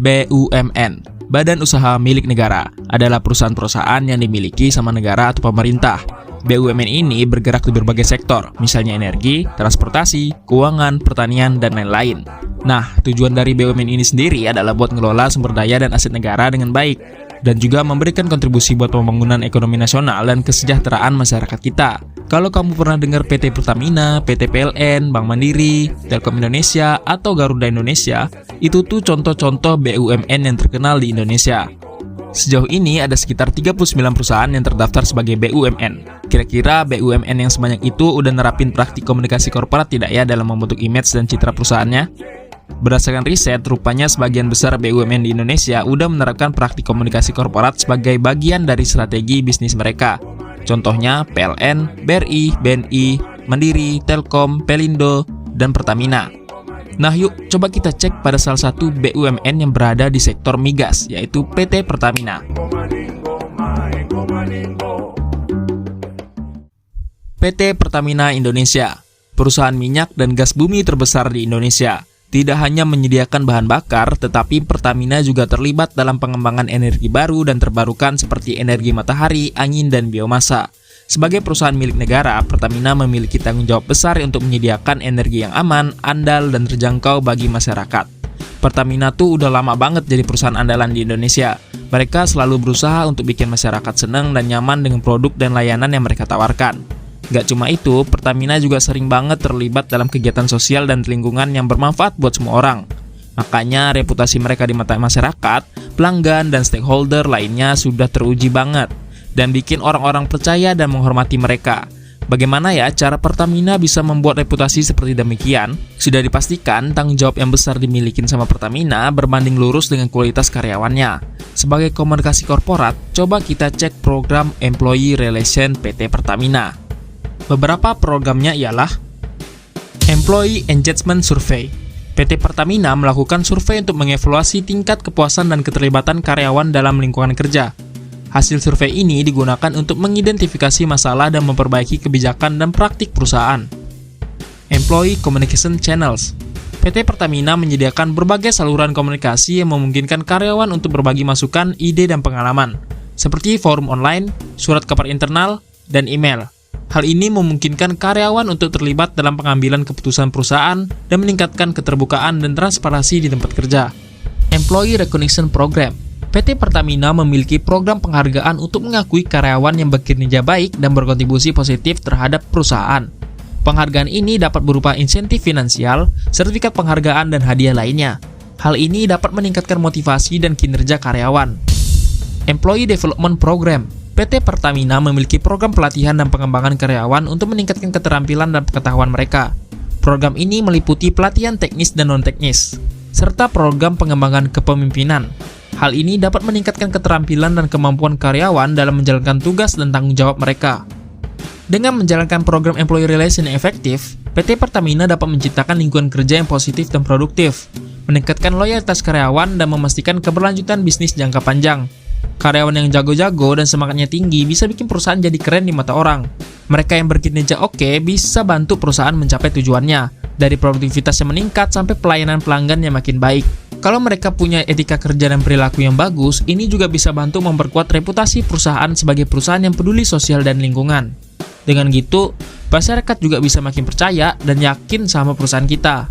BUMN, Badan Usaha Milik Negara, adalah perusahaan-perusahaan yang dimiliki sama negara atau pemerintah. BUMN ini bergerak di berbagai sektor, misalnya energi, transportasi, keuangan, pertanian, dan lain-lain. Nah, tujuan dari BUMN ini sendiri adalah buat ngelola sumber daya dan aset negara dengan baik, dan juga memberikan kontribusi buat pembangunan ekonomi nasional dan kesejahteraan masyarakat kita. Kalau kamu pernah dengar PT Pertamina, PT PLN, Bank Mandiri, Telkom Indonesia, atau Garuda Indonesia, itu tuh contoh-contoh BUMN yang terkenal di Indonesia. Sejauh ini ada sekitar 39 perusahaan yang terdaftar sebagai BUMN. Kira-kira BUMN yang sebanyak itu udah nerapin praktik komunikasi korporat tidak ya dalam membentuk image dan citra perusahaannya? Berdasarkan riset, rupanya sebagian besar BUMN di Indonesia udah menerapkan praktik komunikasi korporat sebagai bagian dari strategi bisnis mereka. Contohnya PLN, BRI, BNI, Mandiri, Telkom, Pelindo, dan Pertamina. Nah yuk, coba kita cek pada salah satu BUMN yang berada di sektor migas, yaitu PT Pertamina. PT Pertamina Indonesia, perusahaan minyak dan gas bumi terbesar di Indonesia. Tidak hanya menyediakan bahan bakar, tetapi Pertamina juga terlibat dalam pengembangan energi baru dan terbarukan seperti energi matahari, angin, dan biomasa. Sebagai perusahaan milik negara, Pertamina memiliki tanggung jawab besar untuk menyediakan energi yang aman, andal, dan terjangkau bagi masyarakat. Pertamina tuh udah lama banget jadi perusahaan andalan di Indonesia. Mereka selalu berusaha untuk bikin masyarakat senang dan nyaman dengan produk dan layanan yang mereka tawarkan. Gak cuma itu, Pertamina juga sering banget terlibat dalam kegiatan sosial dan lingkungan yang bermanfaat buat semua orang. Makanya reputasi mereka di mata masyarakat, pelanggan, dan stakeholder lainnya sudah teruji banget dan bikin orang-orang percaya dan menghormati mereka. Bagaimana ya cara Pertamina bisa membuat reputasi seperti demikian? Sudah dipastikan tanggung jawab yang besar dimiliki sama Pertamina berbanding lurus dengan kualitas karyawannya. Sebagai komunikasi korporat, coba kita cek program Employee Relation PT Pertamina. Beberapa programnya ialah Employee Engagement Survey. PT Pertamina melakukan survei untuk mengevaluasi tingkat kepuasan dan keterlibatan karyawan dalam lingkungan kerja. Hasil survei ini digunakan untuk mengidentifikasi masalah dan memperbaiki kebijakan dan praktik perusahaan. Employee Communication Channels. PT Pertamina menyediakan berbagai saluran komunikasi yang memungkinkan karyawan untuk berbagi masukan, ide, dan pengalaman, seperti forum online, surat kabar internal, dan email. Hal ini memungkinkan karyawan untuk terlibat dalam pengambilan keputusan perusahaan dan meningkatkan keterbukaan dan transparansi di tempat kerja. Employee Recognition Program. PT Pertamina memiliki program penghargaan untuk mengakui karyawan yang berkinerja baik dan berkontribusi positif terhadap perusahaan. Penghargaan ini dapat berupa insentif finansial, sertifikat penghargaan, dan hadiah lainnya. Hal ini dapat meningkatkan motivasi dan kinerja karyawan. Employee Development Program. PT Pertamina memiliki program pelatihan dan pengembangan karyawan untuk meningkatkan keterampilan dan pengetahuan mereka. Program ini meliputi pelatihan teknis dan non-teknis, serta program pengembangan kepemimpinan. Hal ini dapat meningkatkan keterampilan dan kemampuan karyawan dalam menjalankan tugas dan tanggung jawab mereka. Dengan menjalankan program Employee Relation yang efektif, PT Pertamina dapat menciptakan lingkungan kerja yang positif dan produktif, meningkatkan loyalitas karyawan, dan memastikan keberlanjutan bisnis jangka panjang. Karyawan yang jago-jago dan semangatnya tinggi bisa bikin perusahaan jadi keren di mata orang. Mereka yang berkinerja oke bisa bantu perusahaan mencapai tujuannya, dari produktivitas yang meningkat sampai pelayanan pelanggan yang makin baik. Kalau mereka punya etika kerja dan perilaku yang bagus, ini juga bisa bantu memperkuat reputasi perusahaan sebagai perusahaan yang peduli sosial dan lingkungan. Dengan gitu, masyarakat juga bisa makin percaya dan yakin sama perusahaan kita.